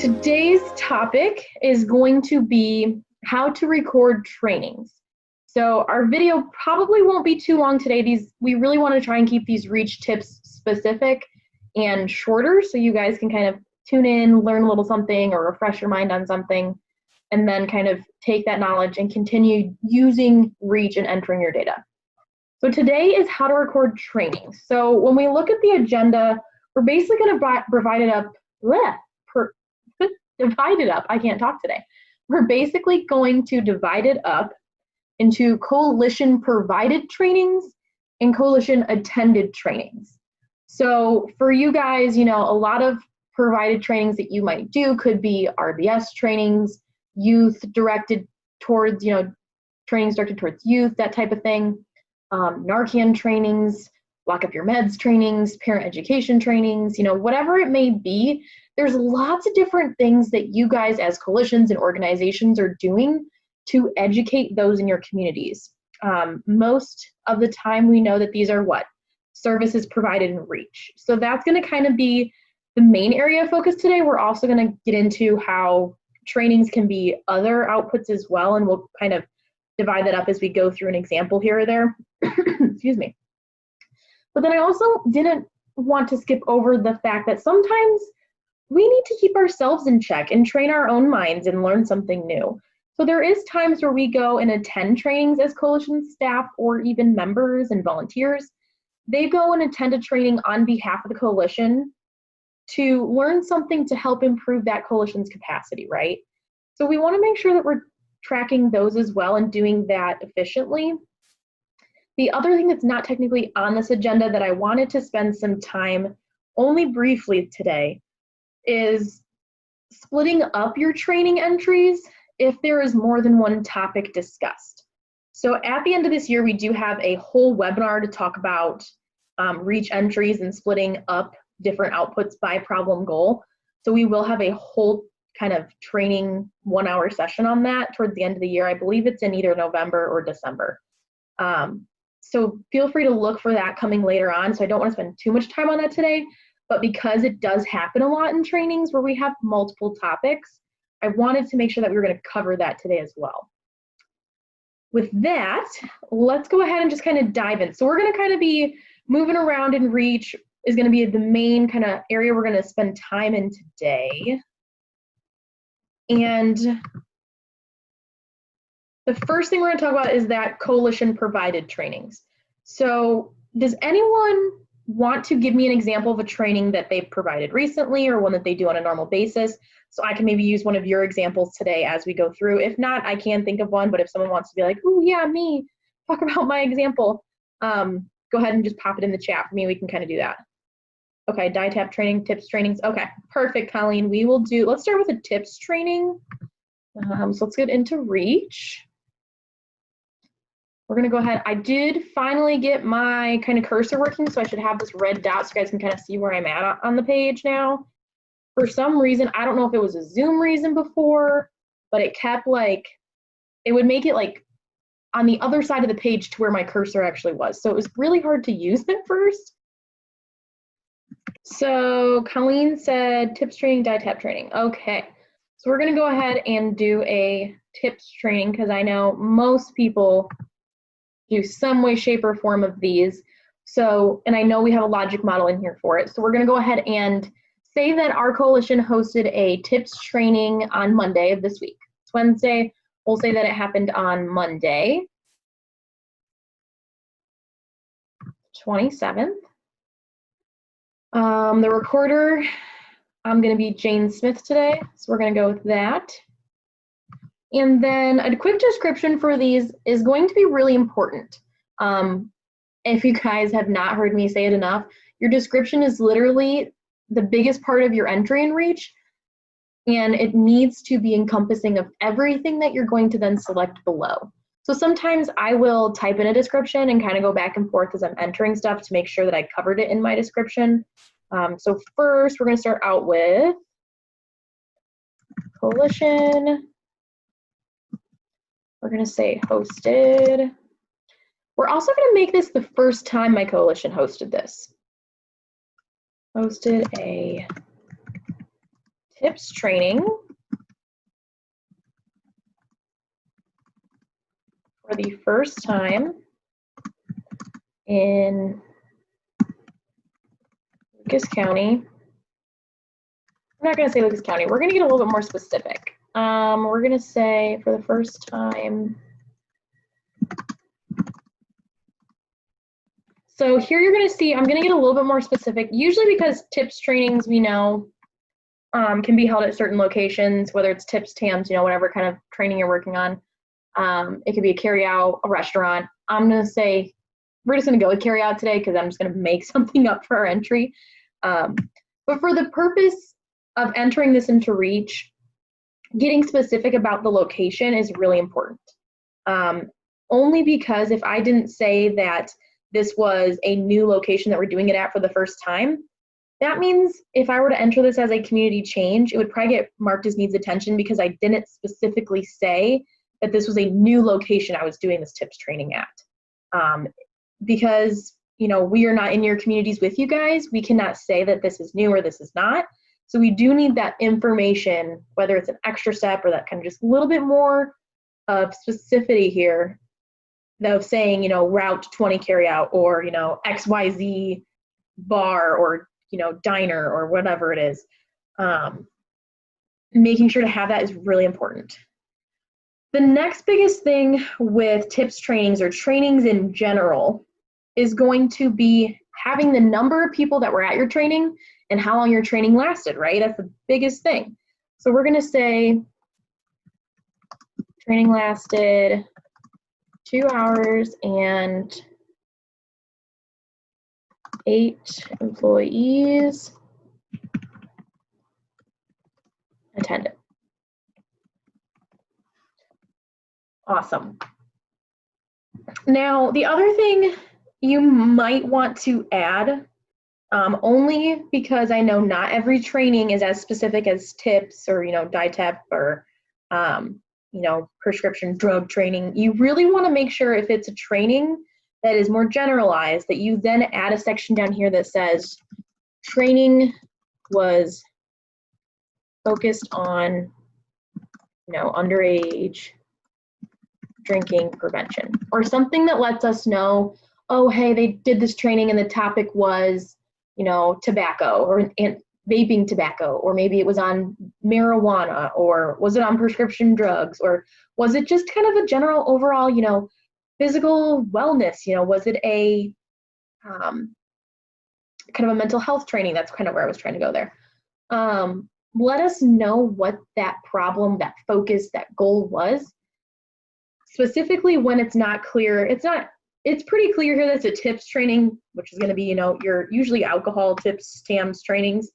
Today's topic is going to be how to record trainings. So our video probably won't be too long today. We really want to try and keep these reach tips specific and shorter so you guys can kind of tune in, learn a little something or refresh your mind on something, and then kind of take that knowledge and continue using reach and entering your data. So today is how to record trainings. So when we look at the agenda, we're basically going to divide it up. I can't talk today. We're basically going to divide it up into coalition provided trainings and coalition attended trainings. So for you guys, a lot of provided trainings that you might do could be RBS trainings, youth directed towards, trainings directed towards youth, that type of thing, Narcan trainings, Lock Up Your Meds trainings, parent education trainings, whatever it may be. There's lots of different things that you guys as coalitions and organizations are doing to educate those in your communities. Most of the time we know that these are services provided in reach. So that's going to kind of be the main area of focus today. We're also going to get into how trainings can be other outputs as well, and we'll kind of divide that up as we go through an example here or there. Excuse me. But then I also didn't want to skip over the fact that sometimes we need to keep ourselves in check and train our own minds and learn something new. So there is times where we go and attend trainings as coalition staff or even members and volunteers. They go and attend a training on behalf of the coalition to learn something to help improve that coalition's capacity, right? So we want to make sure that we're tracking those as well and doing that efficiently. The other thing that's not technically on this agenda that I wanted to spend some time only briefly today is splitting up your training entries if there is more than one topic discussed. So at the end of this year, we do have a whole webinar to talk about reach entries and splitting up different outputs by problem goal. So we will have a whole kind of training 1-hour session on that towards the end of the year. I believe it's in either November or December. So feel free to look for that coming later on. So I don't want to spend too much time on that today, but because it does happen a lot in trainings where we have multiple topics, I wanted to make sure that we were going to cover that today as well. With that, let's go ahead and just kind of dive in. So we're going to kind of be moving around, and reach is going to be the main kind of area we're going to spend time in today. And the first thing we're going to talk about is that coalition provided trainings. So does anyone want to give me an example of a training that they've provided recently or one that they do on a normal basis? So I can maybe use one of your examples today as we go through. If not, I can think of one, but if someone wants to be like, oh yeah, me, talk about my example, go ahead and just pop it in the chat for me. We can kind of do that. Okay, DITAP training, tips trainings. Okay, perfect, Colleen. We will do, let's start with a tips training. So let's get into reach. We're gonna go ahead. I did finally get my kind of cursor working, so I should have this red dot so you guys can kind of see where I'm at on the page now. For some reason, I don't know if it was a Zoom reason before, but it kept it would make it on the other side of the page to where my cursor actually was. So it was really hard to use at first. So Colleen said tips training, DITAP training. Okay, so we're gonna go ahead and do a tips training because I know most people do some way, shape, or form of these. So, and I know we have a logic model in here for it. So we're gonna go ahead and say that our coalition hosted a tips training on Monday of this week. It's Wednesday. We'll say that it happened on Monday, 27th. The recorder, I'm going to be Jane Smith today, so we're going to go with that. And then a quick description for these is going to be really important. If you guys have not heard me say it enough, your description is literally the biggest part of your entry in reach, and it needs to be encompassing of everything that you're going to then select below. So sometimes I will type in a description and kind of go back and forth as I'm entering stuff to make sure that I covered it in my description. So first, we're going to start out with coalition. We're going to say hosted. We're also going to make this the first time my coalition hosted this. Hosted a tips training for the first time in Lucas County. I'm not going to say Lucas County. We're going to get a little bit more specific. We're going to say for the first time. So here you're going to see, I'm going to get a little bit more specific, usually because tips trainings, we know, can be held at certain locations, whether it's tips, TAMs, whatever kind of training you're working on. It could be a carry out, a restaurant. I'm going to say, we're just going to go with carry out today because I'm just going to make something up for our entry. But for the purpose of entering this into Reach, getting specific about the location is really important. Only because if I didn't say that this was a new location that we're doing it at for the first time, that means if I were to enter this as a community change, it would probably get marked as needs attention because I didn't specifically say that this was a new location I was doing this tips training at. Because we are not in your communities with you guys, we cannot say that this is new or this is not. So we do need that information, whether it's an extra step or that kind of just a little bit more of specificity here of saying, route 20 carry out or, XYZ bar or, diner or whatever it is. Making sure to have that is really important. The next biggest thing with tips trainings or trainings in general is going to be having the number of people that were at your training and how long your training lasted, right? That's the biggest thing. So we're going to say training lasted 2 hours and 8 employees attended. Awesome. Now, the other thing you might want to add, only because I know not every training is as specific as tips or, DITEP or, prescription drug training. You really want to make sure if it's a training that is more generalized, that you then add a section down here that says training was focused on, underage drinking prevention, or something that lets us know, oh, hey, they did this training and the topic was, tobacco or vaping tobacco, or maybe it was on marijuana, or was it on prescription drugs, or was it just kind of a general overall, physical wellness, was it a kind of a mental health training? That's kind of where I was trying to go there. Let us know what that problem, that focus, that goal was. Specifically when it's not clear, it's pretty clear here that it's a tips training, which is going to be, your usually alcohol tips, TAMs trainings.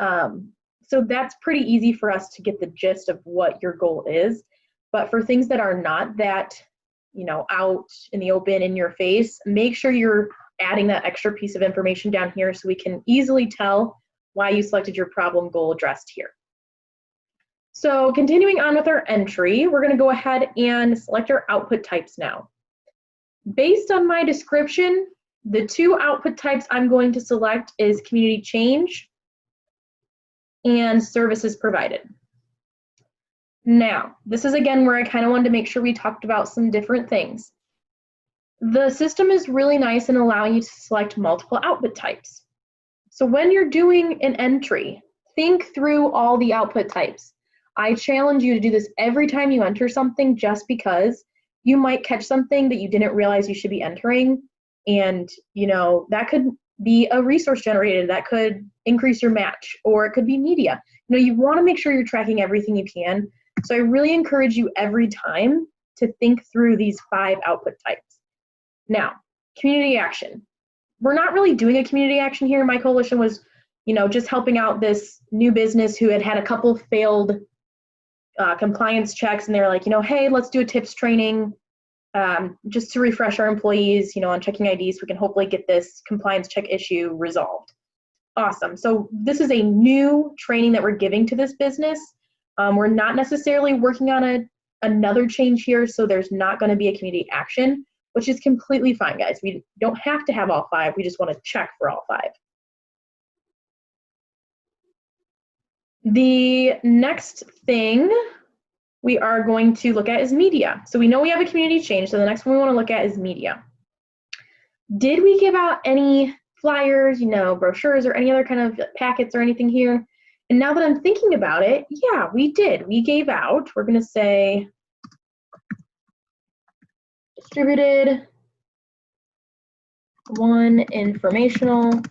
So that's pretty easy for us to get the gist of what your goal is. But for things that are not that, out in the open, in your face, make sure you're adding that extra piece of information down here so we can easily tell why you selected your problem goal addressed here. So continuing on with our entry, we're going to go ahead and select our output types now. Based on my description, the 2 output types I'm going to select is community change and services provided. Now, this is again where I kind of wanted to make sure we talked about some different things. The system is really nice in allowing you to select multiple output types. So when you're doing an entry, think through all the output types. I challenge you to do this every time you enter something, just because you might catch something that you didn't realize you should be entering. And, that could be a resource generated, that could increase your match, or it could be media. You want to make sure you're tracking everything you can. So I really encourage you every time to think through these 5 output types. Now, community action. We're not really doing a community action here. My coalition was, just helping out this new business who had a couple failed compliance checks, and they're like, hey, let's do a tips training just to refresh our employees, on checking IDs, so we can hopefully get this compliance check issue resolved. Awesome. So this is a new training that we're giving to this business. We're not necessarily working on another change here, so there's not going to be a community action, which is completely fine, guys. We don't have to have all 5. We just want to check for all 5. The next thing we are going to look at is media. So we know we have a community change, so the next one we want to look at is media. Did we give out any flyers, brochures or any other kind of packets or anything here? And now that I'm thinking about it, yeah, we did. We gave out, we're going to say distributed one informational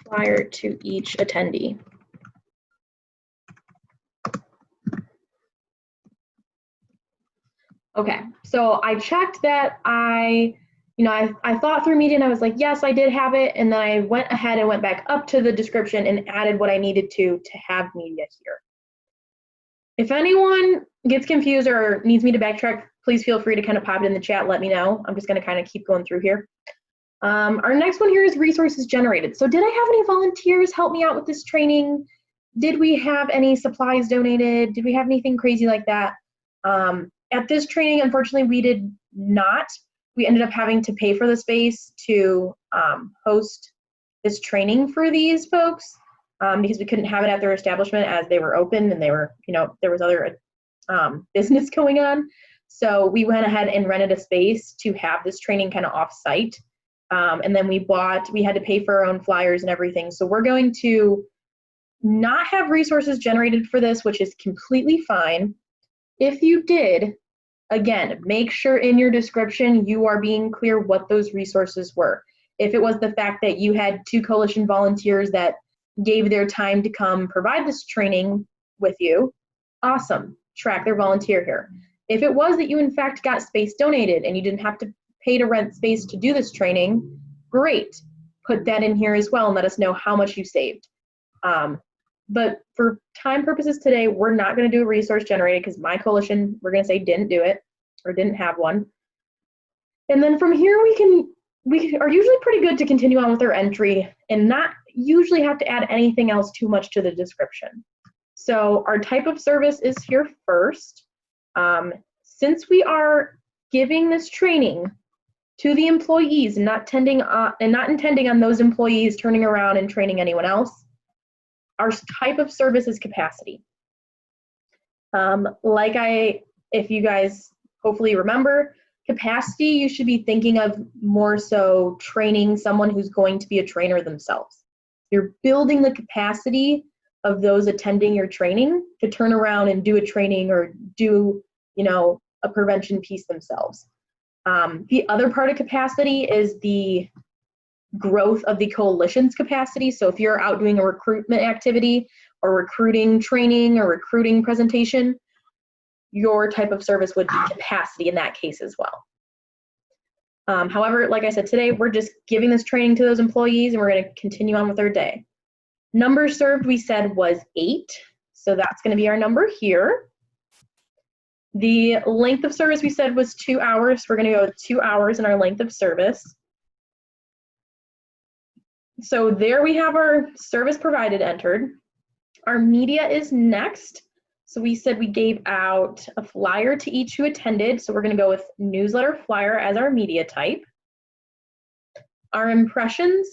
flyer to each attendee. Okay, so I checked that I thought through media and I was like, yes, I did have it. And then I went ahead and went back up to the description and added what I needed to have media here. If anyone gets confused or needs me to backtrack, please feel free to kind of pop it in the chat, let me know. I'm just going to kind of keep going through here. Our next one here is resources generated. So did I have any volunteers help me out with this training? Did we have any supplies donated? Did we have anything crazy like that? At this training, unfortunately, we did not. We ended up having to pay for the space to host this training for these folks because we couldn't have it at their establishment as they were open and they were, there was other business going on. So we went ahead and rented a space to have this training kind of off-site. And then we had to pay for our own flyers and everything. So we're going to not have resources generated for this, which is completely fine. If you did, again, make sure in your description you are being clear what those resources were. If it was the fact that you had 2 coalition volunteers that gave their time to come provide this training with you, awesome, track their volunteer here. If it was that you in fact got space donated and you didn't have to pay to rent space to do this training, great, put that in here as well and let us know how much you saved. But for time purposes today, we're not going to do a resource generated because my coalition, we're going to say, didn't do it or didn't have one. And then from here, we are usually pretty good to continue on with our entry and not usually have to add anything else too much to the description. So our type of service is here first. Since we are giving this training to the employees and not intending on those employees turning around and training anyone else, our type of service is capacity. If you guys hopefully remember, capacity, you should be thinking of more so training someone who's going to be a trainer themselves. You're building the capacity of those attending your training to turn around and do a training or do, a prevention piece themselves. The other part of capacity is the growth of the coalition's capacity. So if you're out doing a recruitment activity or recruiting training or recruiting presentation, your type of service would be capacity in that case as well. However, like I said, today we're just giving this training to those employees and we're going to continue on with our day. Number served, we said, was 8. So that's going to be our number here. The length of service we said was 2 hours. We're going to go with 2 hours in our length of service. So there we have our service provided entered. Our media is next. So we said we gave out a flyer to each who attended. So we're going to go with newsletter flyer as our media type. Our impressions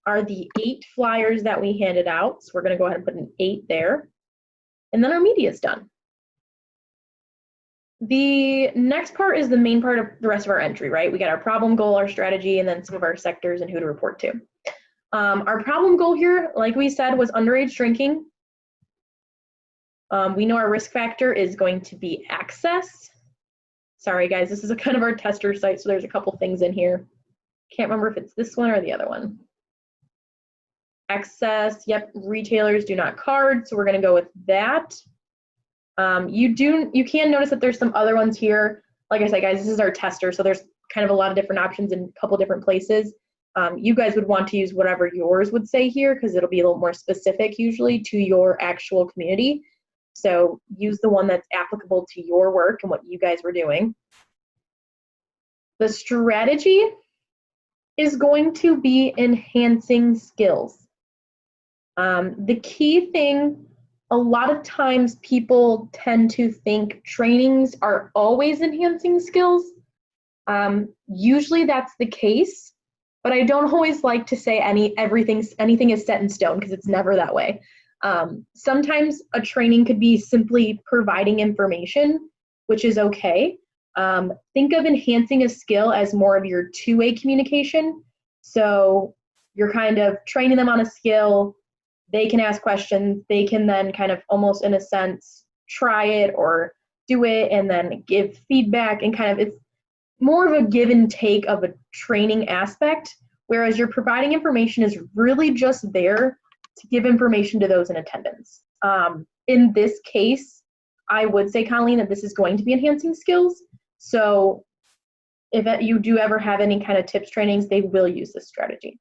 are the 8 flyers that we handed out. So we're going to go ahead and put an 8 there. And then our media is done. The next part is the main part of the rest of our entry, right? We got our problem goal, our strategy, and then some of our sectors and who to report to. Our problem goal here, like we said, was underage drinking. We know our risk factor is going to be access. Sorry guys, this is a kind of our tester site, so there's a couple things in here. Can't remember if it's this one or the other one. Access, yep, retailers do not card, so we're gonna go with that. You can notice that there's some other ones here. Like I said, guys, this is our tester, so there's kind of a lot of different options in a couple different places. You guys would want to use whatever yours would say here because it'll be a little more specific usually to your actual community. So use the one that's applicable to your work and what you guys were doing. The strategy is going to be enhancing skills. The key thing, a lot of times people tend to think trainings are always enhancing skills. Usually that's the case, but I don't always like to say anything is set in stone because it's never that way. Sometimes a training could be simply providing information, which is okay. Think of enhancing a skill as more of your two-way communication. So you're kind of training them on a skill, they can ask questions, they can then kind of almost in a sense try it or do it and then give feedback, and kind of it's more of a give and take of a training aspect, whereas you're providing information is really just there to give information to those in attendance. In this case, I would say, Colleen, that this is going to be enhancing skills. So if you do ever have any kind of tips trainings, they will use this strategy.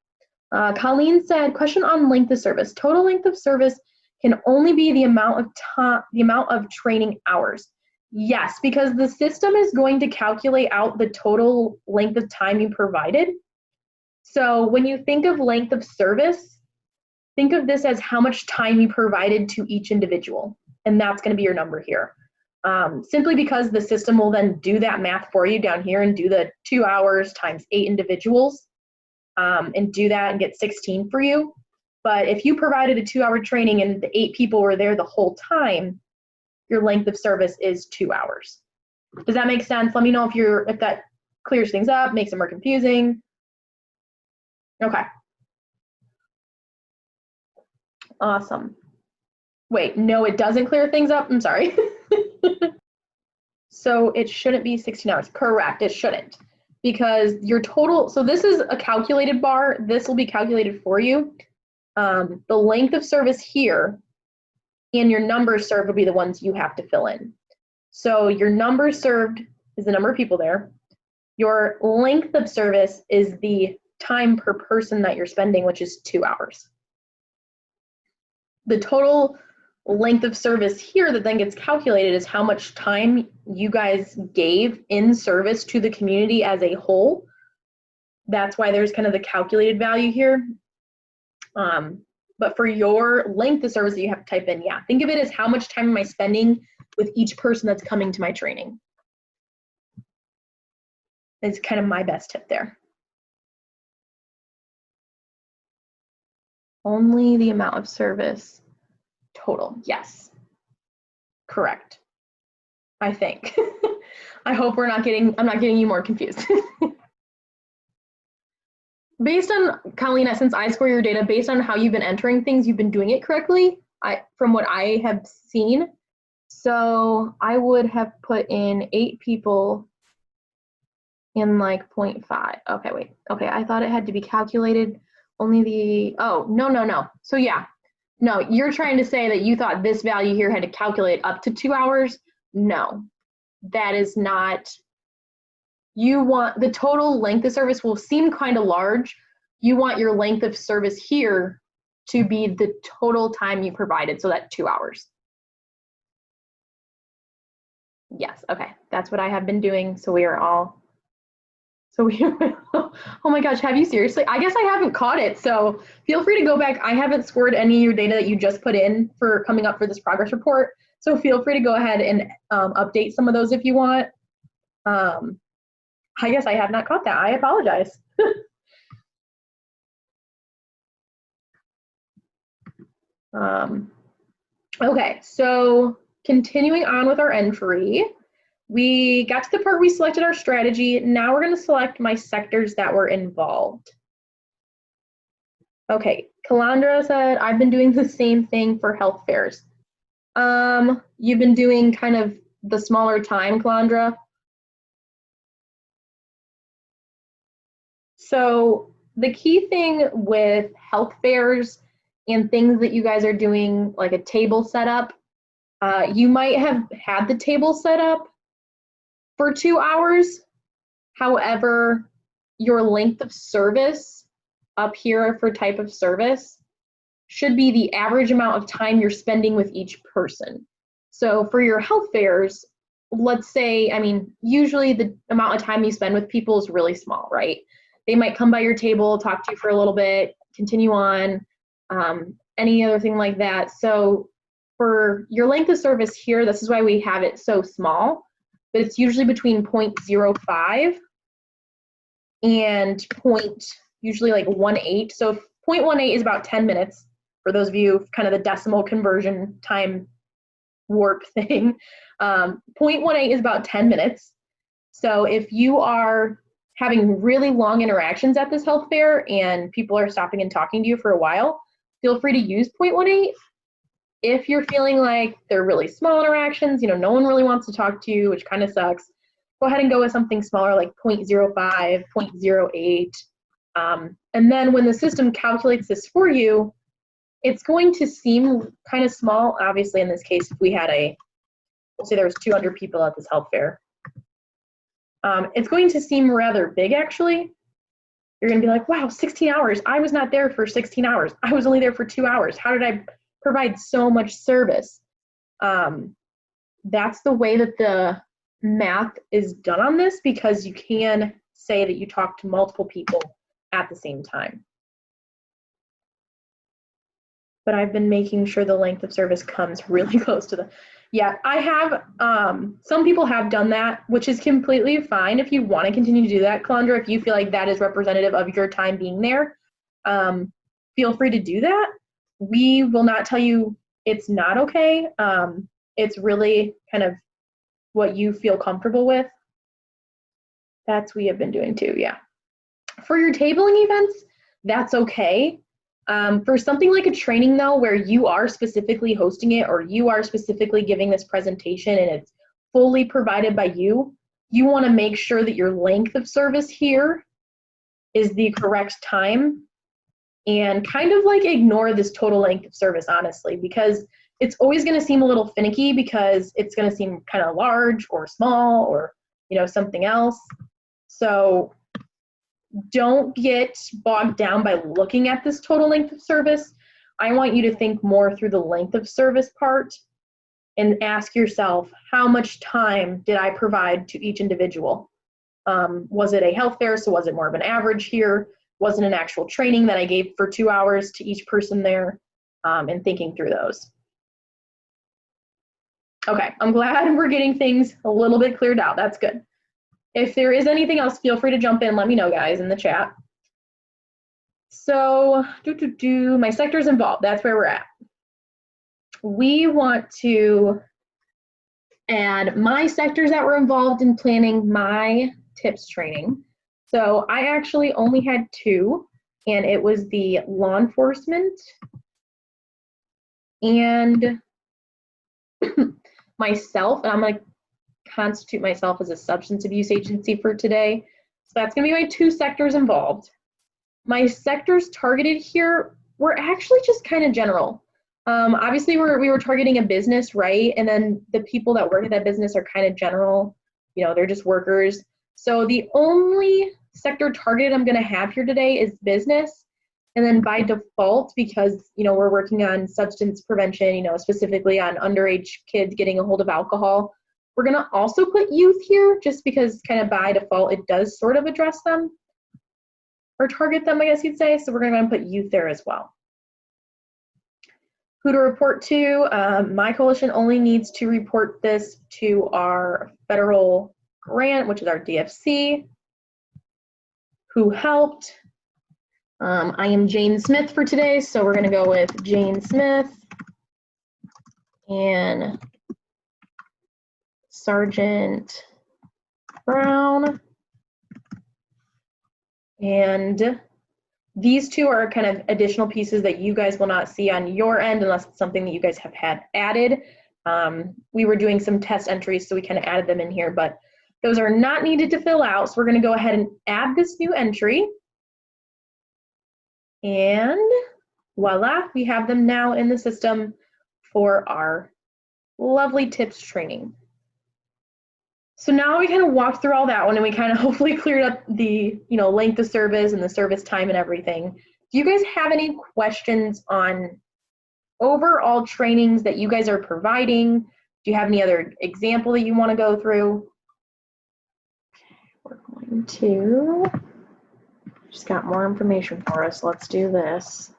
Colleen said, question on length of service. Total length of service can only be the amount of time, the amount of training hours. Yes, because the system is going to calculate out the total length of time you provided. So when you think of length of service, think of this as how much time you provided to each individual, and that's going to be your number here. Simply because the system will then do that math for you down here and do the 2 hours times 8 individuals and do that and get 16 for you. But if you provided a 2-hour training and the 8 people were there the whole time, your length of service is 2 hours. Does that make sense? Let me know if that clears things up, makes it more confusing. Okay. Awesome. Wait, no, it doesn't clear things up. I'm sorry. So it shouldn't be 16 hours. Correct, it shouldn't. Because your total, so this is a calculated bar. This will be calculated for you. The length of service here and your numbers served will be the ones you have to fill in. So your numbers served is the number of people there. Your length of service is the time per person that you're spending, which is 2 hours. The total length of service here that then gets calculated is how much time you guys gave in service to the community as a whole. That's why there's kind of the calculated value here. But for your length of service that you have to type in, yeah, think of it as how much time am I spending with each person that's coming to my training. It's kind of my best tip there. Only the amount of service total, yes, correct, I think. I hope I'm not getting you more confused. Based on, Colleen, since I score your data, based on how you've been entering things, you've been doing it correctly, from what I have seen. So I would have put in 8 people in like 0.5. Okay, wait. Okay, I thought it had to be calculated only the, oh, no. So yeah, no, you're trying to say that you thought this value here had to calculate up to 2 hours. No, that is not. You want the total length of service will seem kind of large. You want your length of service here to be the total time you provided, so that 2 hours. Yes, okay, that's what I have been doing. So we are all, oh my gosh, have you seriously? I guess I haven't caught it, so feel free to go back. I haven't scored any of your data that you just put in for coming up for this progress report, so feel free to go ahead and update some of those if you want. I guess I have not caught that. I apologize. Okay, so continuing on with our entry, we got to the part where we selected our strategy. Now we're going to select my sectors that were involved. Okay, Kalandra said, I've been doing the same thing for health fairs. You've been doing kind of the smaller time, Kalandra. So the key thing with health fairs and things that you guys are doing, like a table setup, you might have had the table set up for 2 hours. However, your length of service up here for type of service should be the average amount of time you're spending with each person. So for your health fairs, let's say, I mean, usually the amount of time you spend with people is really small, right? They might come by your table, talk to you for a little bit, continue on, any other thing like that. So for your length of service here, this is why we have it so small, but it's usually between 0.05 and usually like 1.8. So 0.18 is about 10 minutes for those of you, kind of the decimal conversion time warp thing, 0.18 is about 10 minutes. So if you are having really long interactions at this health fair and people are stopping and talking to you for a while, feel free to use 0.18. If you're feeling like they're really small interactions, you know, no one really wants to talk to you, which kind of sucks, go ahead and go with something smaller like 0.05, 0.08. And then when the system calculates this for you, it's going to seem kind of small. Obviously, in this case, if we had we'll say there was 200 people at this health fair, it's going to seem rather big, actually. You're going to be like, wow, 16 hours. I was not there for 16 hours. I was only there for 2 hours. How did I provide so much service? That's the way that the math is done on this, because you can say that you talk to multiple people at the same time. But I've been making sure the length of service comes really close to the, yeah, I have, some people have done that, which is completely fine. If you want to continue to do that, Calandra, if you feel like that is representative of your time being there, feel free to do that. We will not tell you it's not okay. It's really kind of what you feel comfortable with. That's what we have been doing too, yeah. For your tabling events, that's okay. For something like a training though, where you are specifically hosting it or you are specifically giving this presentation and it's fully provided by you, you want to make sure that your length of service here is the correct time, and kind of like ignore this total length of service, honestly, because it's always going to seem a little finicky because it's going to seem kind of large or small or, you know, something else. So don't get bogged down by looking at this total length of service. I want you to think more through the length of service part and ask yourself, how much time did I provide to each individual? Was it a health fair, so was it more of an average here? Was it an actual training that I gave for 2 hours to each person there? And thinking through those. Okay, I'm glad we're getting things a little bit cleared out. That's good. If there is anything else, feel free to jump in. Let me know, guys, in the chat. So, my sectors involved. That's where we're at. We want to add my sectors that were involved in planning my TIPS training. So I actually only had 2, and it was the law enforcement and myself, and I'm going to constitute myself as a substance abuse agency for today. So that's going to be my 2 sectors involved. My sectors targeted here were actually just kind of general. Obviously, we were targeting a business, right? And then the people that work at that business are kind of general. You know, they're just workers. So the only sector targeted I'm going to have here today is business. And then by default, because, you know, we're working on substance prevention, you know, specifically on underage kids getting a hold of alcohol, we're going to also put youth here just because kind of by default it does sort of address them or target them, I guess you'd say. So we're going to put youth there as well. Who to report to? My coalition only needs to report this to our federal grant, which is our DFC. Who helped? I am Jane Smith for today, so we're going to go with Jane Smith and Sergeant Brown. And these 2 are kind of additional pieces that you guys will not see on your end unless it's something that you guys have had added. We were doing some test entries, so we kind of added them in here, but those are not needed to fill out. So we're going to go ahead and add this new entry. And voila, we have them now in the system for our lovely TIPS training. So now we kind of walked through all that one and we kind of hopefully cleared up the, you know, length of service and the service time and everything. Do you guys have any questions on overall trainings that you guys are providing? Do you have any other example that you want to go through? We're going to, just got more information for us. Let's do this.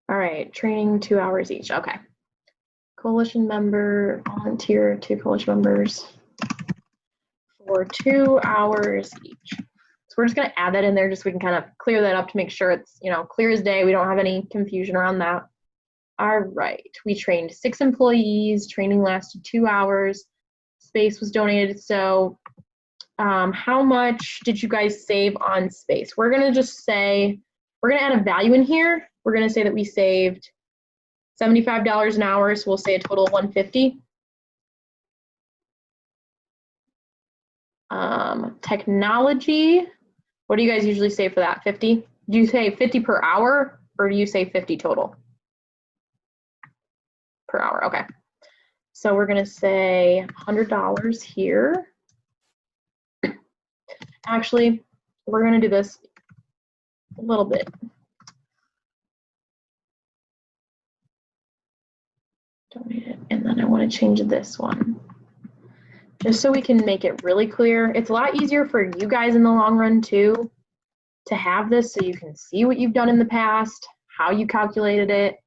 All right, training 2 hours each. Okay. Coalition member, volunteer, 2 coalition members for 2 hours each. we're just going to add that in there just so we can kind of clear that up to make sure it's, you know, clear as day. We don't have any confusion around that. All right, we trained 6 employees, training lasted 2 hours, space was donated. So how much did you guys save on space? We're gonna just say, we're gonna add a value in here. We're gonna say that we saved $75 an hour, so we'll say a total of $150. Technology, what do you guys usually say for that? 50? Do you say 50 per hour or do you say 50 total? Per hour, okay. So we're gonna say $100 here. Actually, we're gonna do this a little bit. Donated, and then I wanna change this one. Just so we can make it really clear. It's a lot easier for you guys in the long run too, to have this so you can see what you've done in the past, how you calculated it,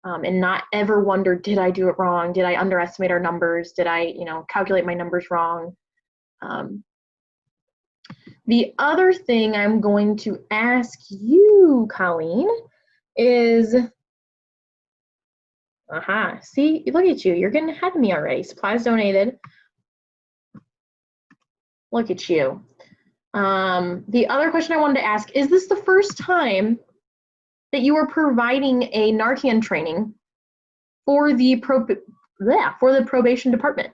and not ever wonder, did I do it wrong? Did I underestimate our numbers? Did I, you know, calculate my numbers wrong? The other thing I'm going to ask you, Colleen, is, see, look at you, you're getting ahead of me already. Supplies donated. Look at you. The other question I wanted to ask, is this the first time that you are providing a Narcan training for the probation department?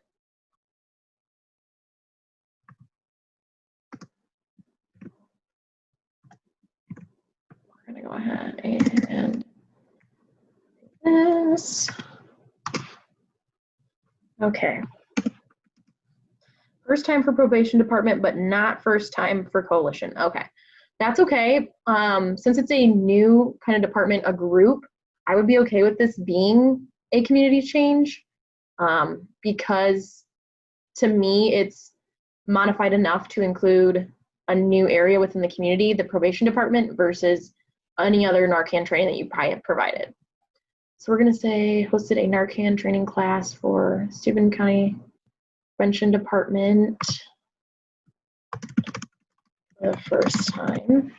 We're gonna go ahead and this. Okay. First time for probation department, but not first time for coalition. Okay, that's okay. Since it's a new kind of department, a group, I would be okay with this being a community change because to me, it's modified enough to include a new area within the community, the probation department, versus any other Narcan training that you probably have provided. So we're gonna say hosted a Narcan training class for Steuben County Prevention Department the first time.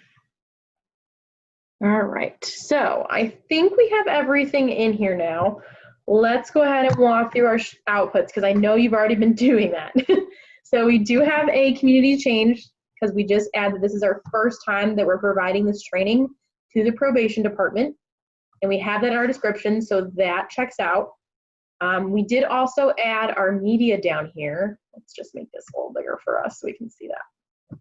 All right, so I think we have everything in here now. Let's go ahead and walk through our outputs because I know you've already been doing that. So we do have a community change because we just added, this is our first time that we're providing this training to the probation department. And we have that in our description, so that checks out. We did also add our media down here. Let's just make this a little bigger for us so we can see that.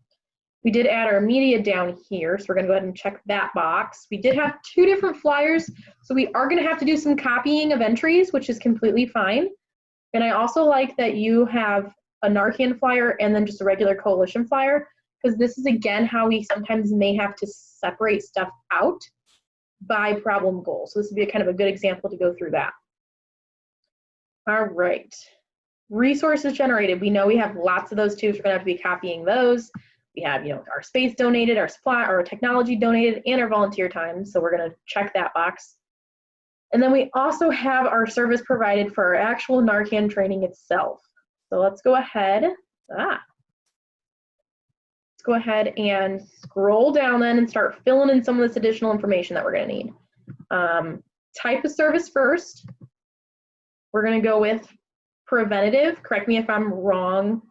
We did add our media down here, so we're gonna go ahead and check that box. We did have 2 different flyers, so we are gonna have to do some copying of entries, which is completely fine. And I also like that you have a Narcan flyer and then just a regular coalition flyer, because this is again how we sometimes may have to separate stuff out by problem goal. So this would be kind of a good example to go through that. All right, resources generated. We know we have lots of those too, so we're gonna have to be copying those. We have, you know, our space donated, our supply, our technology donated, and our volunteer time. So we're gonna check that box. And then we also have our service provided for our actual Narcan training itself. So let's go ahead. Let's go ahead and scroll down then and start filling in some of this additional information that we're gonna need. Type of service first. We're gonna go with preventative. Correct me if I'm wrong,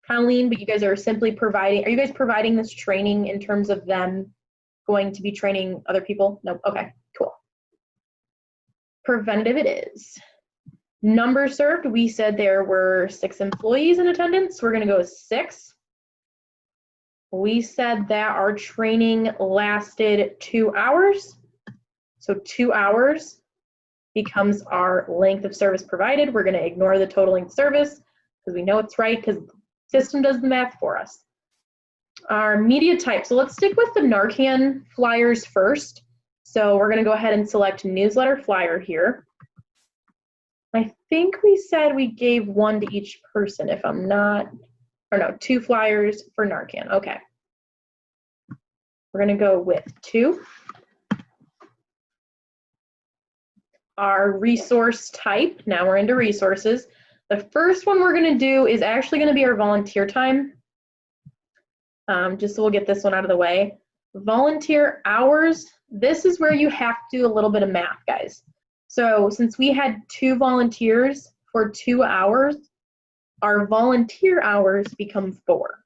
Colleen, but you guys are simply providing, are you guys providing this training in terms of them going to be training other people? No, okay, cool. Preventative it is. Number served, we said there were 6 employees in attendance. We're gonna go with 6. We said that our training lasted 2 hours. So 2 hours becomes our length of service provided. We're gonna ignore the total length service because we know it's right because the system does the math for us. Our media type, so let's stick with the Narcan flyers first. So we're gonna go ahead and select newsletter flyer here. I think we said we gave 1 to each person if I'm not, or no, 2 flyers for Narcan, okay. We're gonna go with 2. Our resource type, now we're into resources. The first one we're gonna do is actually gonna be our volunteer time. just so we'll get this one out of the way. Volunteer hours, this is where you have to do a little bit of math, guys. So since we had 2 volunteers for 2 hours, our volunteer hours become 4.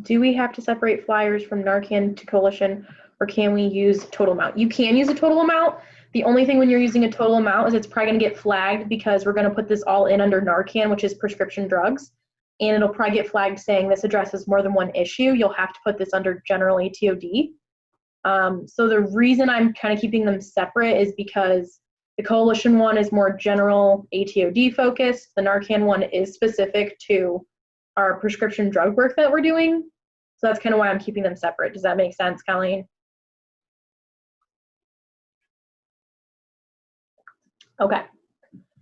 Do we have to separate flyers from Narcan to Coalition, or can we use total amount? You can use a total amount. The only thing when you're using a total amount is it's probably going to get flagged because we're going to put this all in under Narcan, which is prescription drugs. And it'll probably get flagged saying this addresses more than one issue. You'll have to put this under general ATOD. So the reason I'm kind of keeping them separate is because the Coalition one is more general ATOD focused. The Narcan one is specific to our prescription drug work that we're doing. So that's kind of why I'm keeping them separate. Does that make sense, Colleen? Okay.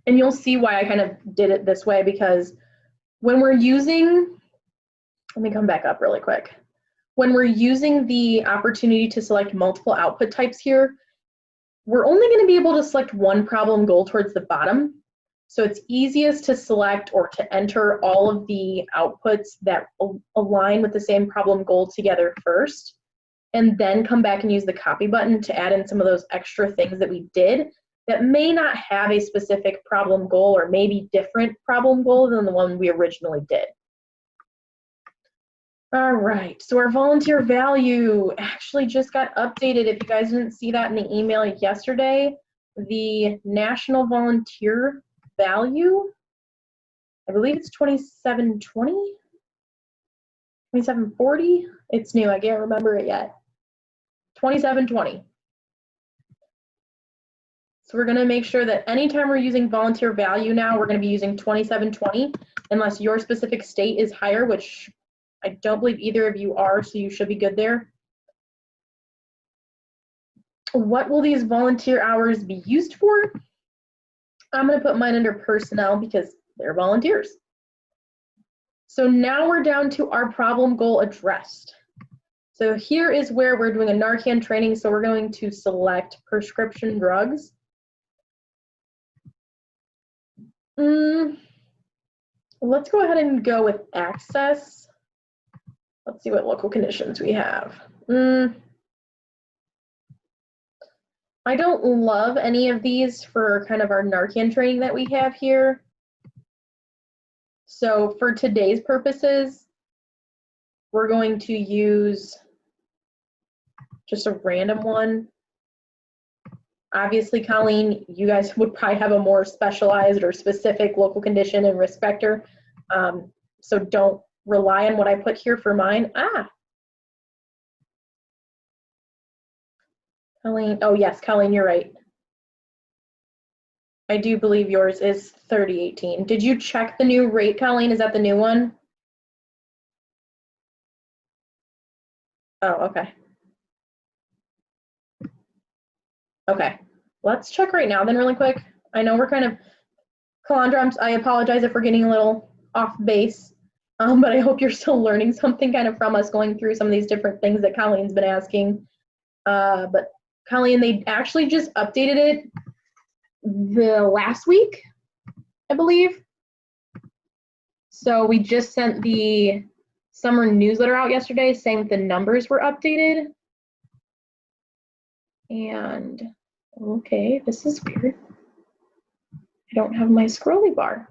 And you'll see why I kind of did it this way, because when we're using, let me come back up really quick. When we're using the opportunity to select multiple output types here, we're only going to be able to select one problem goal towards the bottom. So it's easiest to select or to enter all of the outputs that align with the same problem goal together first, and then come back and use the copy button to add in some of those extra things that we did that may not have a specific problem goal or maybe different problem goal than the one we originally did. All right, so our volunteer value actually just got updated. If you guys didn't see that in the email yesterday, the national volunteer value, I believe it's 2720, 2740. It's new, I can't remember it yet. 2720. So we're going to make sure that anytime we're using volunteer value now, we're going to be using 2720 unless your specific state is higher, which I don't believe either of you are, so you should be good there. What will these volunteer hours be used for? I'm going to put mine under personnel because they're volunteers. So now we're down to our problem goal addressed. So here is where we're doing a Narcan training, so we're going to select prescription drugs. Let's go ahead and go with access. Let's see what local conditions we have. I don't love any of these for kind of our Narcan training that we have here. So for today's purposes, we're going to use just a random one. Obviously, Colleen, you guys would probably have a more specialized or specific local condition and risk factor. So don't rely on what I put here for mine. Colleen, oh yes, Colleen, you're right. I do believe yours is 3018. Did you check the new rate, Colleen? Is that the new one? Oh, okay. Okay, let's check right now then really quick. I know we're kind of, Calandra, I apologize if we're getting a little off base, but I hope you're still learning something kind of from us going through some of these different things that Colleen's been asking. But Colleen, they actually just updated it the last week, I believe. So we just sent the summer newsletter out yesterday saying that the numbers were updated. And okay, this is weird. I don't have my scrolly bar.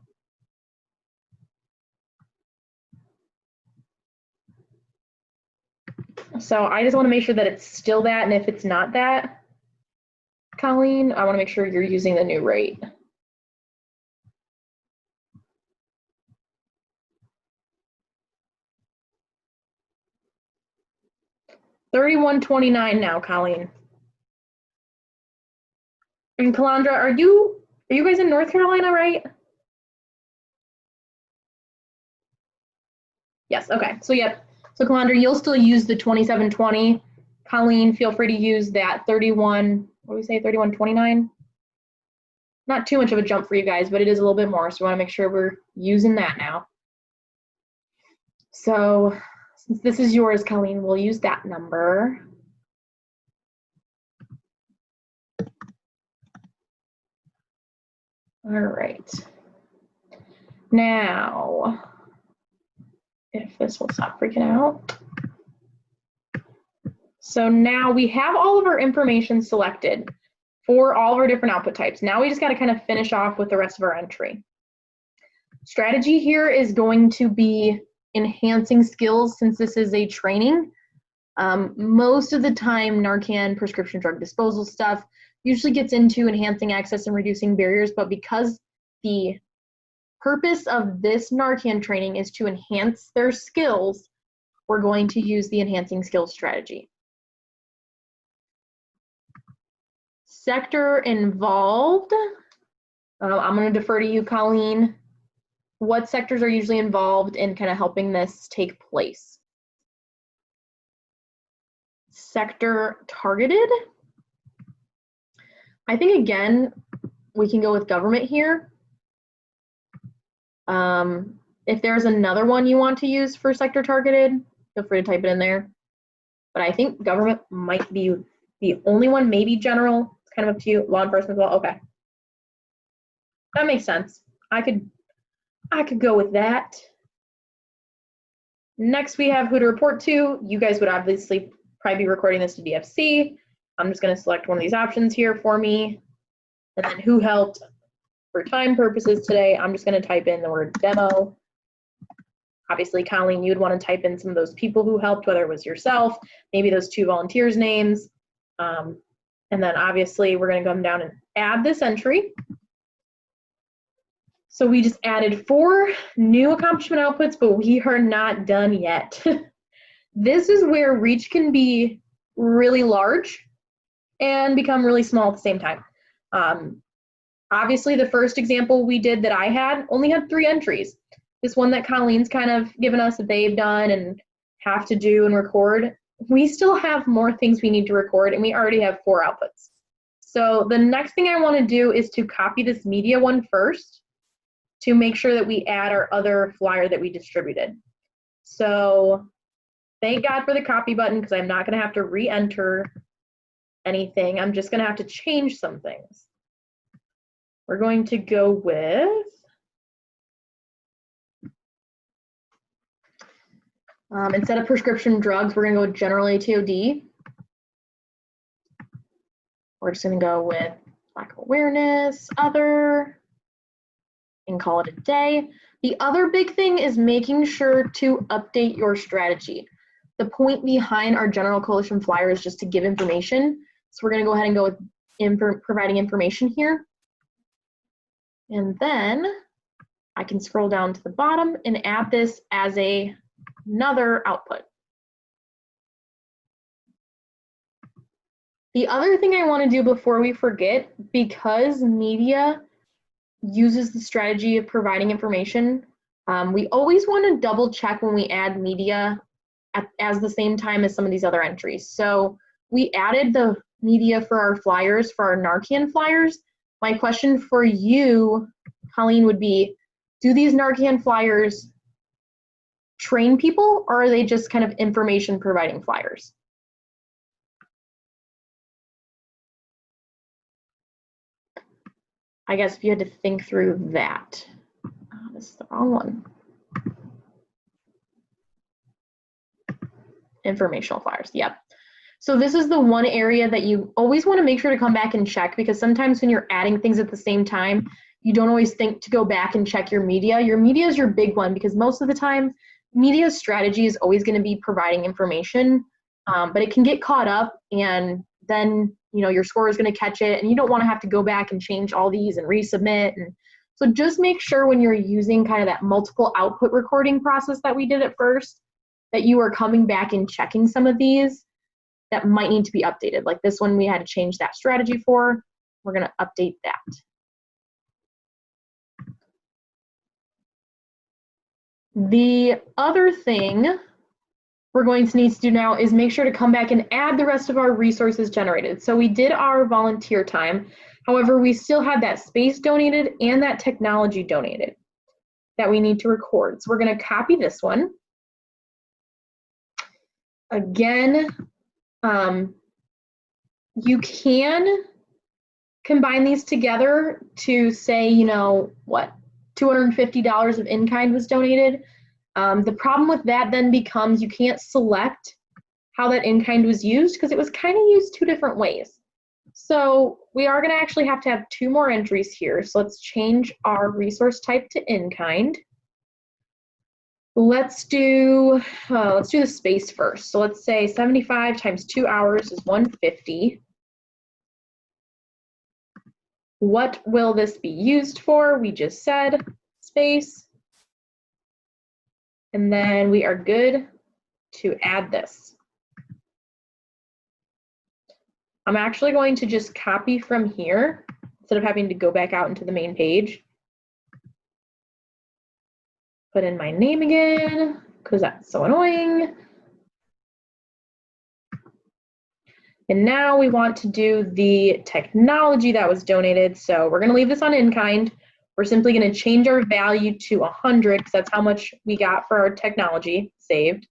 So I just want to make sure that it's still that, and if it's not that, Colleen, I want to make sure you're using the new rate. $31.29 now, Colleen. And Calandra, are you guys in North Carolina, right? Yes, okay. So yep. So Calandra, you'll still use the 2720. Colleen, feel free to use that 31, what do we say, 31.29? Not too much of a jump for you guys, but it is a little bit more, so we want to make sure we're using that now. So since this is yours, Colleen, we'll use that number. All right. Now, if this will stop freaking out. So now we have all of our information selected for all of our different output types. Now we just got to kind of finish off with the rest of our entry. Strategy here is going to be enhancing skills since this is a training. Most of the time, Narcan prescription drug disposal stuff usually gets into enhancing access and reducing barriers, but because the purpose of this Narcan training is to enhance their skills, we're going to use the enhancing skills strategy. Sector involved, I'm going to defer to you, Colleen. What sectors are usually involved in kind of helping this take place? Sector targeted. I think, again, we can go with government here. If there's another one you want to use for sector targeted, feel free to type it in there. But I think government might be the only one, maybe general. It's kind of up to you. Law enforcement as well. Okay. That makes sense. I could go with that. Next, we have who to report to. You guys would obviously probably be recording this to DFC. I'm just going to select one of these options here for me. And then who helped. For time purposes today, I'm just going to type in the word demo. Obviously, Colleen, you'd want to type in some of those people who helped, whether it was yourself, maybe those 2 volunteers' names. And then obviously, we're going to come down and add this entry. So we just added 4 new accomplishment outputs, but we are not done yet. This is where reach can be really large and become really small at the same time. Obviously, the first example we did that I had only had 3 entries. This one that Colleen's kind of given us that they've done and have to do and record, we still have more things we need to record, and we already have 4 outputs. So the next thing I want to do is to copy this media one first to make sure that we add our other flyer that we distributed. So thank God for the copy button, because I'm not going to have to re-enter anything. I'm just going to have to change some things. We're going to go with instead of prescription drugs, we're going to go with general ATOD. We're just going to go with lack of awareness, other, and call it a day. The other big thing is making sure to update your strategy. The point behind our general coalition flyer is just to give information. So we're going to go ahead and go with providing information here. And then I can scroll down to the bottom and add this as another output. The other thing I want to do before we forget, because media uses the strategy of providing information, we always want to double check when we add media as the same time as some of these other entries. So we added the media for our flyers, for our Narcan flyers. My question for you, Colleen, would be, do these Narcan flyers train people, or are they just kind of information providing flyers? I guess if you had to think through that. Oh, this is the wrong one. Informational flyers, yep. So this is the one area that you always want to make sure to come back and check, because sometimes when you're adding things at the same time, you don't always think to go back and check your media. Your media is your big one, because most of the time, media strategy is always going to be providing information, but it can get caught up, and then your score is going to catch it, and you don't want to have to go back and change all these and resubmit. And so just make sure when you're using kind of that multiple output recording process that we did at first, that you are coming back and checking some of these that might need to be updated. Like this one, we had to change that strategy for. We're going to update that. The other thing we're going to need to do now is make sure to come back and add the rest of our resources generated. So we did our volunteer time. However, we still have that space donated and that technology donated that we need to record. So we're going to copy this one. Again, you can combine these together to say, what, $250 of in-kind was donated. The problem with that then becomes you can't select how that in-kind was used because it was kind of used two different ways. So we are going to actually have to have two more entries here. So let's change our resource type to in-kind. Let's do the space first. So let's say 75 times 2 hours is 150. What will this be used for? We just said space. And then we are good to add this. I'm actually going to just copy from here instead of having to go back out into the main page. Put in my name again, because that's so annoying. And now we want to do the technology that was donated. So we're going to leave this on in-kind. We're simply going to change our value to 100 because that's how much we got for our technology saved.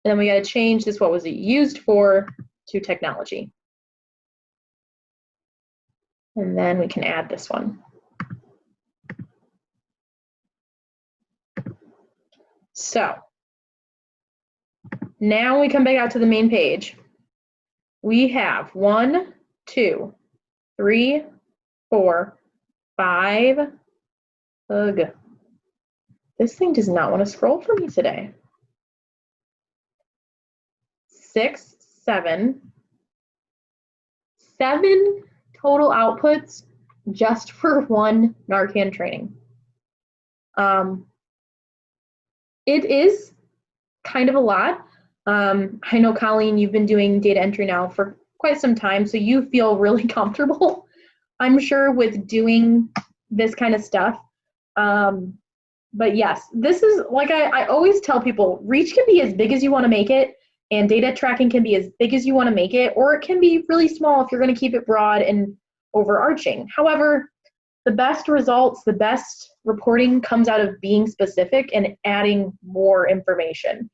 And then we got to change this, what was it used for, to technology. And then we can add this one. So now we come back out to the main page. We have 1, 2, 3, 4, 5. Ugh. This thing does not want to scroll for me today. 6, 7 total outputs just for one Narcan training. It is kind of a lot. I know, Colleen, you've been doing data entry now for quite some time, so you feel really comfortable, I'm sure, with doing this kind of stuff. But yes, this is, like I always tell people, Reach can be as big as you want to make it, and data tracking can be as big as you want to make it, or it can be really small if you're going to keep it broad and overarching. However, the best results, the best reporting comes out of being specific and adding more information.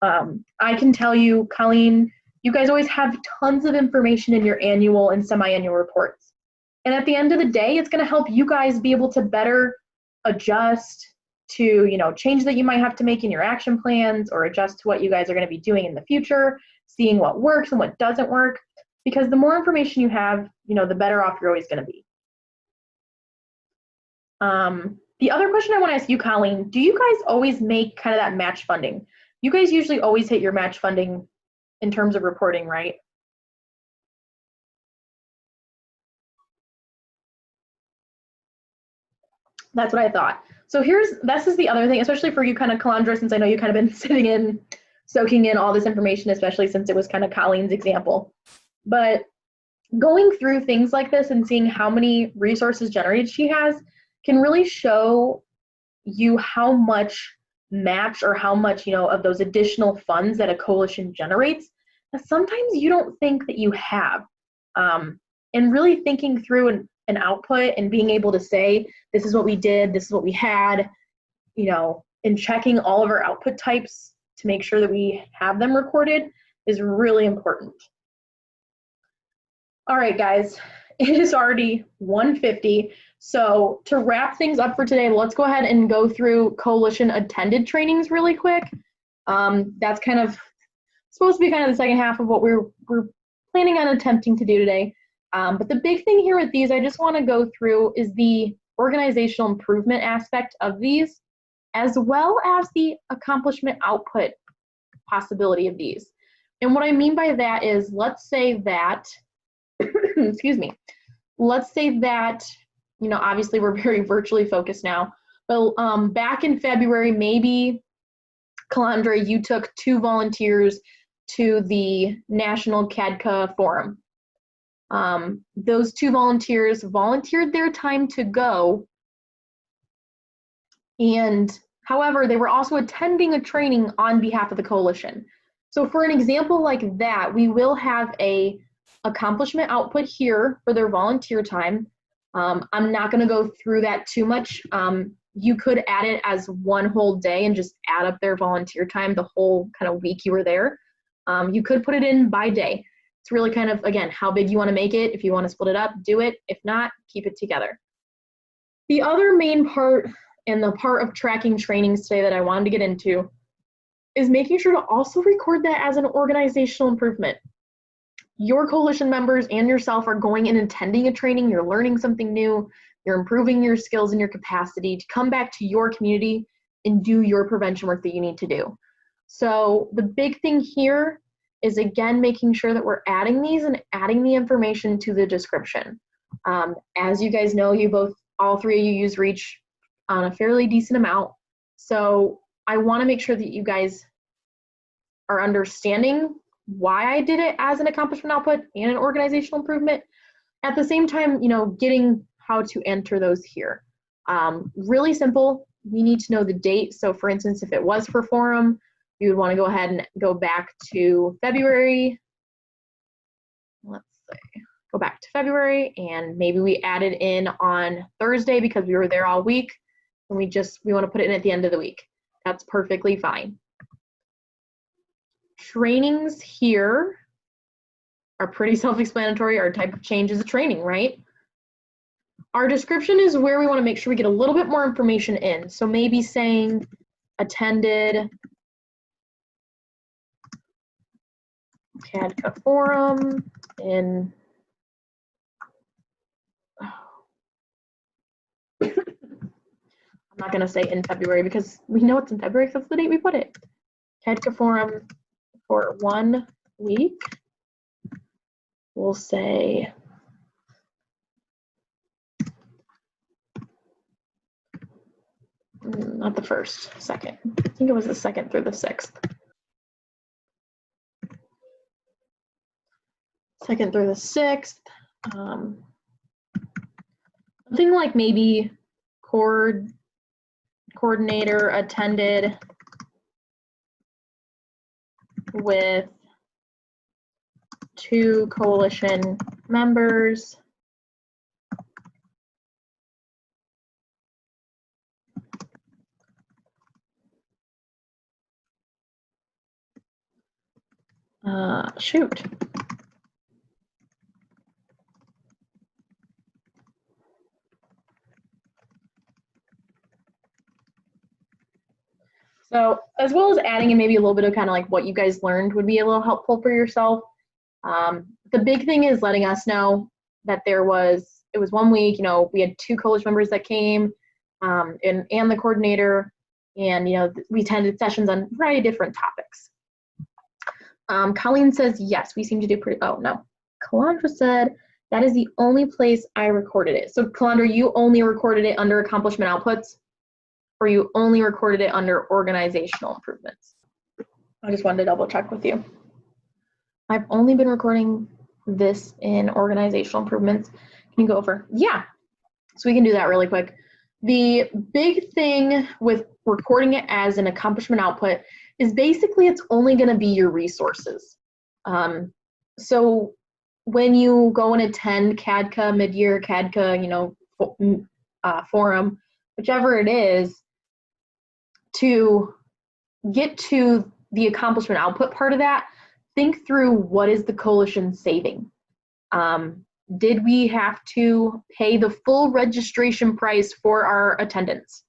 I can tell you, Colleen, you guys always have tons of information in your annual and semi-annual reports. And at the end of the day, it's going to help you guys be able to better adjust to, change that you might have to make in your action plans, or adjust to what you guys are going to be doing in the future, seeing what works and what doesn't work. Because the more information you have, the better off you're always going to be. The other question I want to ask you, Colleen, do you guys always make kind of that match funding? You guys usually always hit your match funding in terms of reporting, right? That's what I thought. So this is the other thing, especially for you kind of, Calandra, since I know you kind of been soaking in all this information, especially since it was kind of Colleen's example. But going through things like this and seeing how many resources generated she has can really show you how much match, or how much, of those additional funds that a coalition generates that sometimes you don't think that you have. And really thinking through an output and being able to say, this is what we did, this is what we had, and checking all of our output types to make sure that we have them recorded is really important. All right, guys, it is already 1:50. So to wrap things up for today, let's go ahead and go through coalition attended trainings really quick. That's kind of supposed to be kind of the second half of what we're planning on attempting to do today. But the big thing here with these, I just want to go through, is the organizational improvement aspect of these, as well as the accomplishment output possibility of these. And what I mean by that is, let's say that, excuse me, let's say that, obviously we're very virtually focused now, but back in February, maybe, Calandra, you took 2 volunteers to the National CADCA Forum. Those 2 volunteers volunteered their time to go, and however, they were also attending a training on behalf of the coalition. So for an example like that, we will have a accomplishment output here for their volunteer time. I'm not going to go through that too much. You could add it as one whole day and just add up their volunteer time the whole kind of week you were there. You could put it in by day. It's really kind of, again, how big you want to make it. If you want to split it up, do it. If not, keep it together. The other main part and the part of tracking trainings today that I wanted to get into is making sure to also record that as an organizational improvement. Your coalition members and yourself are going and attending a training, you're learning something new, you're improving your skills and your capacity to come back to your community and do your prevention work that you need to do. So the big thing here is, again, making sure that we're adding these and adding the information to the description. As you guys know, all three of you use REACH on a fairly decent amount. So I want to make sure that you guys are understanding why I did it as an accomplishment output and an organizational improvement. At the same time, getting how to enter those here. Really simple. We need to know the date. So for instance, if it was for forum, you would want to go ahead and go back to February. Let's see, go back to February, and maybe we added in on Thursday because we were there all week, and we want to put it in at the end of the week. That's perfectly fine. Trainings here are pretty self-explanatory. Our type of change is a training, right? Our description is where we want to make sure we get a little bit more information in. So maybe saying attended CADCA forum in I'm not going to say in February because we know it's in February because that's the date we put it. CADCA forum for 1 week. We'll say not the first, second. I think it was the 2nd through the 6th. 2nd through the 6th. Something like maybe coordinator attended with 2 coalition members. Shoot. So as well as adding in maybe a little bit of kind of like what you guys learned would be a little helpful for yourself. The big thing is letting us know that it was 1 week, we had 2 coalition members that came, and the coordinator, and we attended sessions on a variety of different topics. Colleen says, yes, we seem to do oh no. Kalandra said, that is the only place I recorded it. So Kalandra, you only recorded it under accomplishment outputs, or you only recorded it under organizational improvements? I just wanted to double check with you. I've only been recording this in organizational improvements. Can you go over? Yeah, so we can do that really quick. The big thing with recording it as an accomplishment output is basically it's only going to be your resources. So when you go and attend CADCA, mid-year CADCA, forum, whichever it is, to get to the accomplishment output part of that, think through what is the coalition saving. Did we have to pay the full registration price for our attendance?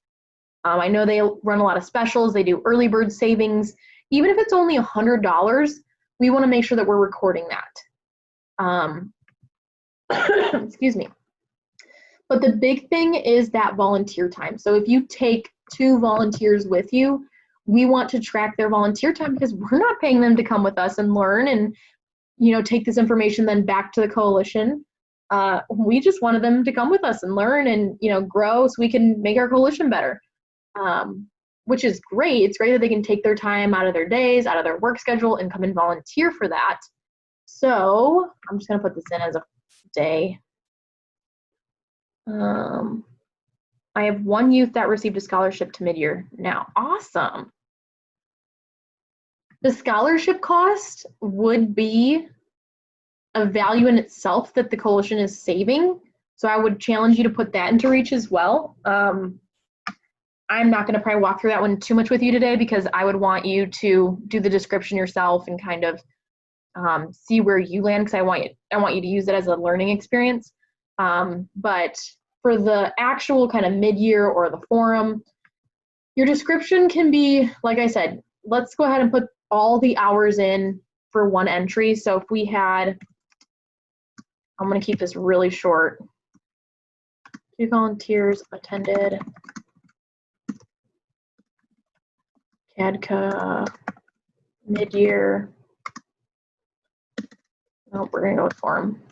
I know they run a lot of specials, they do early bird savings. Even if it's only $100, we want to make sure that we're recording that. Excuse me. But the big thing is that volunteer time. So if you take 2 volunteers with you, we want to track their volunteer time because we're not paying them to come with us and learn and take this information then back to the coalition. We just wanted them to come with us and learn and grow so we can make our coalition better, which is great. It's great that they can take their time out of their days, out of their work schedule, and come and volunteer for that. So I'm just going to put this in as a day. I have 1 youth that received a scholarship to mid-year now. Awesome. The scholarship cost would be a value in itself that the coalition is saving. So I would challenge you to put that into REACH as well. I'm not going to probably walk through that one too much with you today because I would want you to do the description yourself and kind of see where you land because I want you to use it as a learning experience. But for the actual kind of mid-year or the forum, your description can be, like I said, let's go ahead and put all the hours in for one entry. So if we had, I'm going to keep this really short. 2 volunteers attended CADCA mid-year. Nope, we're going to go with forum.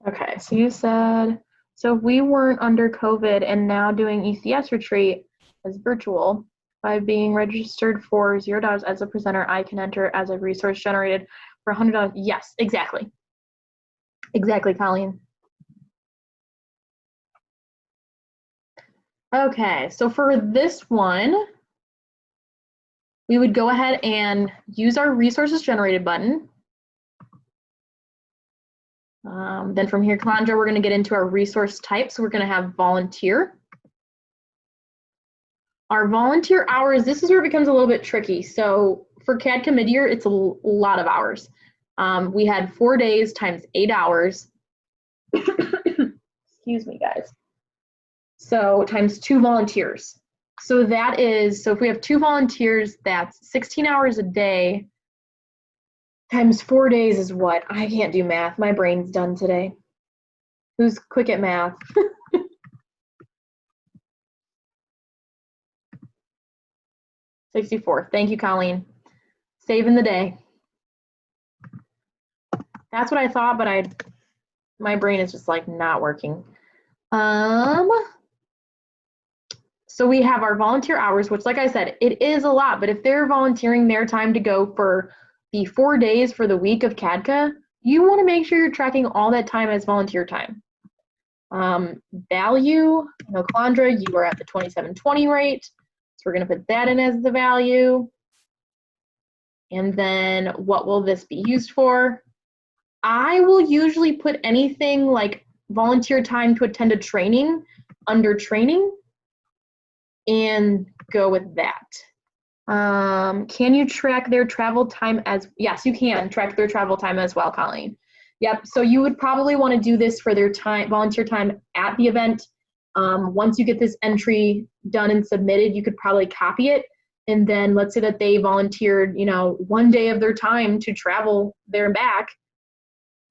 Okay, so you said, so if we weren't under COVID and now doing ECS retreat as virtual, by being registered for $0 as a presenter, I can enter as a resource generated for $100. Yes, exactly. Exactly, Colleen. Okay, so for this one, we would go ahead and use our resources generated button. Then from here, Calandra, we're going to get into our resource type. So we're going to have volunteer. Our volunteer hours, this is where it becomes a little bit tricky. So for CADCA mid-year, it's a lot of hours. We had 4 days times 8 hours. Excuse me, guys. So times 2 volunteers. So that is, so if we have 2 volunteers, that's 16 hours a day times 4 days is what? I can't do math. My brain's done today. Who's quick at math? 64. Thank you, Colleen. Saving the day. That's what I thought, but my brain is just like not working. So we have our volunteer hours, which, like I said, it is a lot, but if they're volunteering their time to go for the 4 days for the week of CADCA, you want to make sure you're tracking all that time as volunteer time. Value, Calandra, you are at the 2720 rate, so we're going to put that in as the value. And then what will this be used for? I will usually put anything like volunteer time to attend a training under training and go with that. Can you track their travel time as, yes, you can track their travel time as well, Colleen. Yep, so you would probably want to do this for their time, volunteer time at the event. Once you get this entry done and submitted, you could probably copy it. And then let's say that they volunteered, 1 day of their time to travel there and back.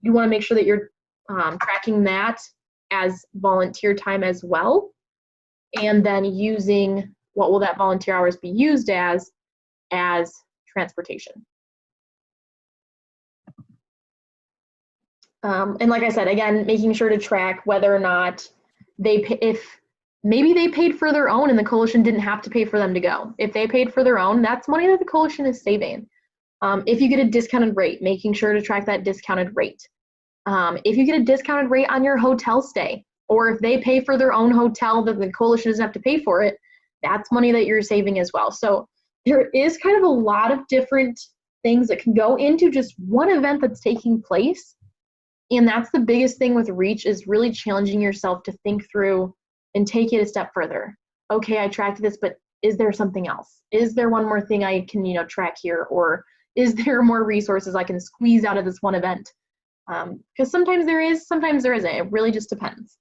You want to make sure that you're tracking that as volunteer time as well. And then using what will that volunteer hours be used as transportation. And like I said, again, making sure to track whether or not they pay, if maybe they paid for their own and the coalition didn't have to pay for them to go. If they paid for their own, that's money that the coalition is saving. If you get a discounted rate, making sure to track that discounted rate. If you get a discounted rate on your hotel stay, or if they pay for their own hotel that the coalition doesn't have to pay for it, that's money that you're saving as well. So there is kind of a lot of different things that can go into just one event that's taking place. And that's the biggest thing with Reach, is really challenging yourself to think through and take it a step further. Okay, I tracked this, but is there something else? Is there one more thing I can, track here? Or is there more resources I can squeeze out of this one event? Because sometimes there is, sometimes there isn't. It really just depends.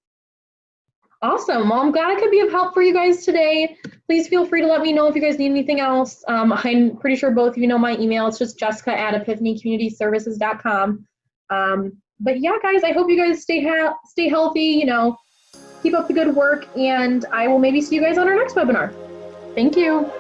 Awesome. Well, I'm glad I could be of help for you guys today. Please feel free to let me know if you guys need anything else. I'm pretty sure both of you know my email. It's just jessica@epiphanycommunityservices.com. But yeah, guys, I hope you guys stay healthy, keep up the good work, and I will maybe see you guys on our next webinar. Thank you.